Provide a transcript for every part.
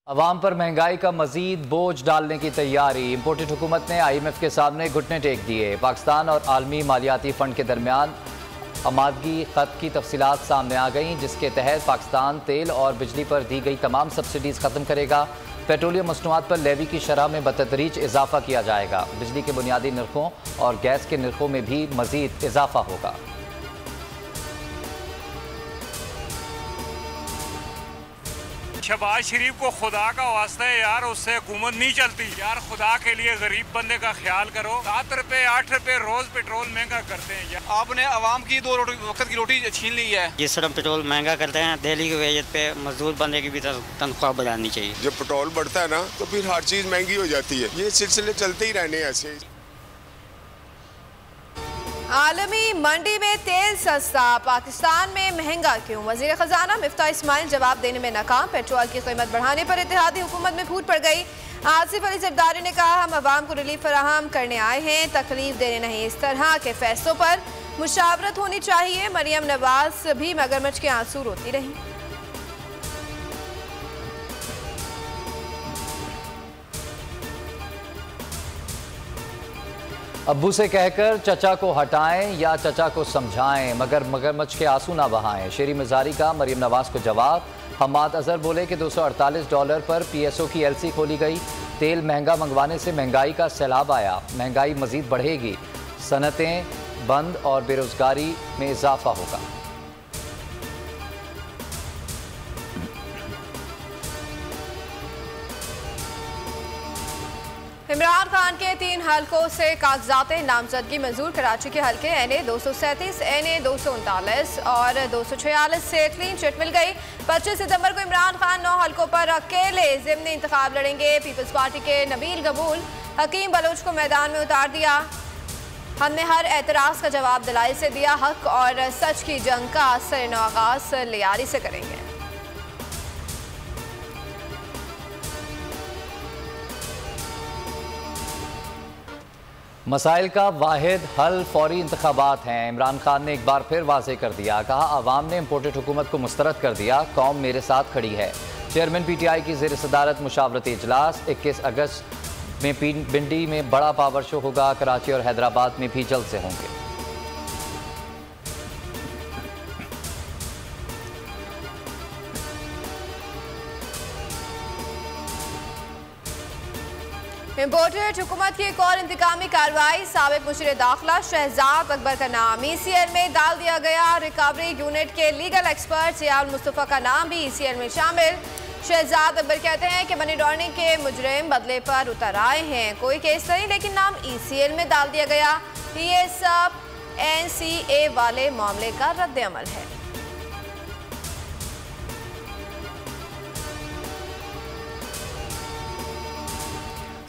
अवाम पर महंगाई का मजीद बोझ डालने की तैयारी। इम्पोर्टेड हुकूमत ने IMF के सामने घुटने टेक दिए। पाकिस्तान और आलमी मालियाती फ़ंड के दरमियान आमादगी ख़त की तफसीलात सामने आ गईं, जिसके तहत पाकिस्तान तेल और बिजली पर दी गई तमाम सब्सिडीज़ ख़त्म करेगा। पेट्रोलियम मसनूआत पर लेवी की शरह में बतदरीज इजाफा किया जाएगा। बिजली के बुनियादी नरखों और गैस के नरखों में भी मजीद इजाफा होगा। शहबाज शरीफ को खुदा का वास्ता है यार, उससे हुकूमत नहीं चलती यार। खुदा के लिए गरीब बंदे का ख्याल करो। 7 रुपए 8 रुपए रोज पेट्रोल महंगा करते हैं यार। आपने आवाम की 2 वक्त की रोटी छीन ली है। जिस तरह पेट्रोल महंगा करते हैं, दिल्ली की वेजत पे मजदूर बंदे की भी तनख्वाह बढ़ानी चाहिए। जब पेट्रोल बढ़ता है ना तो फिर हर चीज महंगी हो जाती है। ये सिलसिले चलते ही रहने ऐसे। आलमी मंडी में तेल सस्ता, पाकिस्तान में महंगा क्यों? वजीर खजाना मिफ्ता इस्माइल जवाब देने में नाकाम। पेट्रोल की कीमत बढ़ाने पर इत्तेहादी हुकूमत में फूट पड़ गई। आसिफ अली जरदारी ने कहा, हम अवाम को रिलीफ फराहम करने आए हैं, तकलीफ देने नहीं। इस तरह के फैसलों पर मुशावरत होनी चाहिए। मरियम नवाज भी मगरमच्छ के आंसू रोती रही। अब्बू से कहकर चचा को हटाएं या चचा को समझाएं, मगर मगरमच्छ के आंसू ना बहाएं। शेरी मिजारी का मरियम नवाज को जवाब। हमाद अजहर बोले कि $248 पर PSO की LC खोली गई। तेल महंगा मंगवाने से महंगाई का सैलाब आया। महंगाई मजीद बढ़ेगी, सनतें बंद और बेरोजगारी में इजाफा होगा। इमरान खान के 3 हलकों से कागजात नामजदगी मंजूर। कराची के हलके NA 237, NA 239 और 246 से क्लीन चिट मिल गई। 25 सितंबर को इमरान खान 9 हलकों पर अकेले ज़िमनी इंतखाब लड़ेंगे। पीपल्स पार्टी के नबील गबूल हकीम बलोच को मैदान में उतार दिया। हमने हर एतराज़ का जवाब दिलाई से दिया। हक और सच की जंग का असर आगाज लियारी से करेंगे। मसाइल का वाहिद हल फौरी इंतखाबात हैं। इमरान खान ने एक बार फिर वाज़ेह कर दिया। कहा, आवाम ने इम्पोर्टेड हुकूमत को मुस्तरद कर दिया। कौम मेरे साथ खड़ी है। चेयरमैन PTI की ज़ेर सदारत मुशावरती इजलास। 21 अगस्त में पिंडी में बड़ा पावर शो होगा। कराची और हैदराबाद में भी जल्द से होंगे। इम्पोर्टेड हुकूमत की एक और इंतकामी कार्रवाई। साबिक मुशीर दाखिला शहजाद अकबर का नाम ECL में डाल दिया गया। रिकवरी यूनिट के लीगल एक्सपर्ट सियाल मुस्तफ़ा का नाम भी ECL में शामिल। शहजाद अकबर कहते हैं कि मनी लॉन्ड्रिंग के मुजरिम बदले पर उतर आए हैं। कोई केस नहीं, लेकिन नाम ECL में डाल दिया गया। ये सब NCA वाले मामले का रद्द अमल है।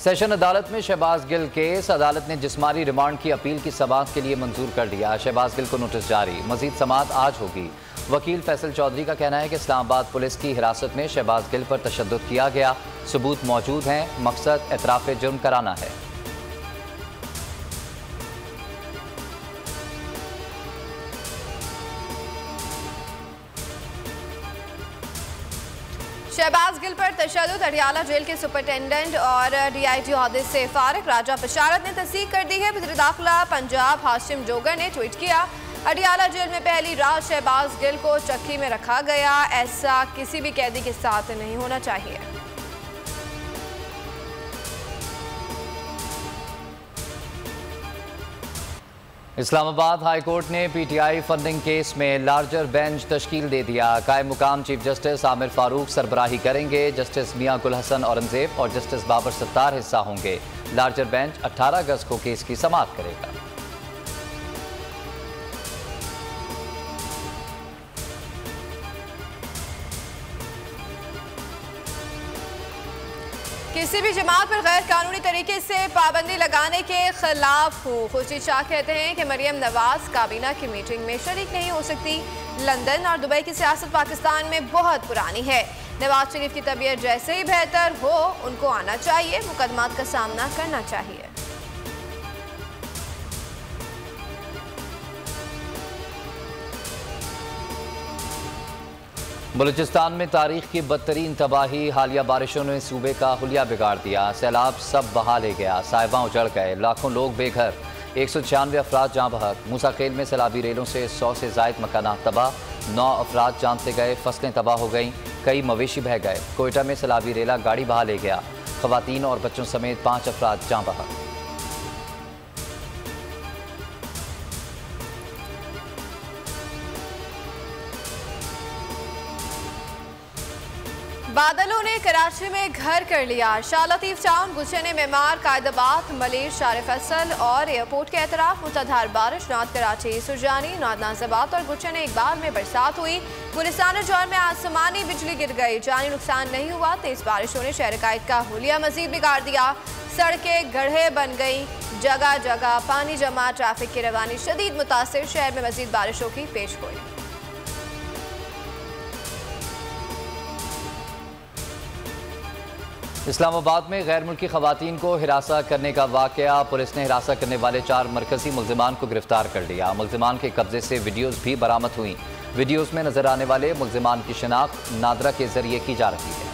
सेशन अदालत में शहबाज गिल केस। अदालत ने जिस्मानी रिमांड की अपील की समाअत के लिए मंजूर कर दिया। शहबाज गिल को नोटिस जारी। मजीद समाअत आज होगी। वकील फैसल चौधरी का कहना है कि इस्लामाबाद पुलिस की हिरासत में शहबाज गिल पर तशद्दुद किया गया। सबूत मौजूद हैं। मकसद एतराफ़ जुर्म कराना है। शहबाज गिल पर तशद्दुद। अडियाला जेल के सुपरिटेंडेंट और DIG ओहदे से फारिग राजा बशारत ने तस्दीक कर दी है। वज़ीर दाखिला पंजाब हाशिम जोगर ने ट्वीट किया, अडियाला जेल में पहली रात शहबाज गिल को चक्की में रखा गया। ऐसा किसी भी कैदी के साथ नहीं होना चाहिए। इस्लामाबाद हाई कोर्ट ने PTI फंडिंग केस में लार्जर बेंच तश्कील दे दिया। कायम मुकाम चीफ जस्टिस आमिर फारूक सरबराही करेंगे। जस्टिस मियां गुल हसन औरंगजेब और जस्टिस बाबर सत्तार हिस्सा होंगे। लार्जर बेंच 18 अगस्त को केस की समाअत करेगा। किसी भी जमात पर गैर कानूनी तरीके से पाबंदी लगाने के खिलाफ हूँ। खुर्शीद शाह कहते हैं कि मरियम नवाज काबीना की मीटिंग में शरीक नहीं हो सकती। लंदन और दुबई की सियासत पाकिस्तान में बहुत पुरानी है। नवाज शरीफ की तबीयत जैसे ही बेहतर हो उनको आना चाहिए, मुकदमात का सामना करना चाहिए। बलूचिस्तान में तारीख की बदतरीन तबाही, हालिया बारिशों ने सूबे का हुलिया बिगाड़ दिया। सैलाब सब बहा ले गया, साहिबां उजड़ गए, लाखों लोग बेघर, 196 अफराद जाँ बहक। मूसा खेल में सैलाबी रेलों से 100 से जायद मकानात तबाह, 9 अफराद जान से गए, फसलें तबाह हो गईं, कई मवेशी बह गए। कोयटा में सैलाबी रेला गाड़ी बहा ले गया, खवातीन और बच्चों समेत 5 अफराद जाँ बहक। बादलों ने कराची में घर कर लिया। शाह लतीफ टाउन, गुलशन मेमार, कायदाबाद, मलिर, शार फैसल और एयरपोर्ट के एतराफ मुसलधार बारिश। नॉर्थ कराची, सुरजानी, नॉर्थ नाजिबाद और गुलशन इकबाल में बरसात हुई। गुलिस्तान जौहर में आसमानी बिजली गिर गई, जानी नुकसान नहीं हुआ। तेज बारिशों ने शहर कायद का हुलिया मजीद बिगाड़ दिया। सड़कें गड्ढे बन गई, जगह जगह पानी जमा, ट्रैफिक की रवानी शदीद मुतासिर। शहर में मजीद बारिशों की पेशगोई। इस्लामाबाद में गैर मुल्की खवातीन को हिरासा करने का वाकया, पुलिस ने हिरासा करने वाले 4 मरकजी मुल्जिमान को गिरफ्तार कर लिया। मुल्जिमान के कब्जे से वीडियोस भी बरामद हुई। वीडियोस में नजर आने वाले मुल्जिमान की शिनाख्त नादरा के जरिए की जा रही है।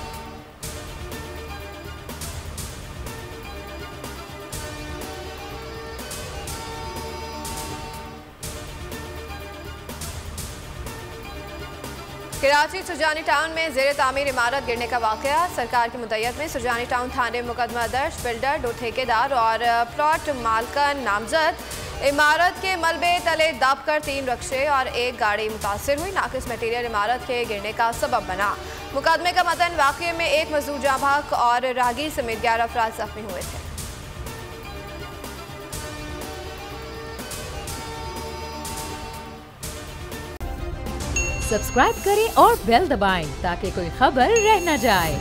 कराची सुरजानी टाउन में जेर तामीर इमारत गिरने का वाकया। सरकार की मुद्दत में सुरजानी टाउन थाने में मुकदमा दर्ज। बिल्डर, 2 ठेकेदार और प्लॉट मालकन नामजद। इमारत के मलबे तले दबकर 3 रक्शे और 1 गाड़ी मुतासिर हुई। नाकिस मटीरियल इमारत के गिरने का सबब बना। मुकदमे का मतन वाकये में 1 मजदूर जाँ बहक और राहगीर समेत 11 अफराद जख्मी हुए थे। सब्सक्राइब करें और बेल दबाएं ताकि कोई खबर रह न जाए।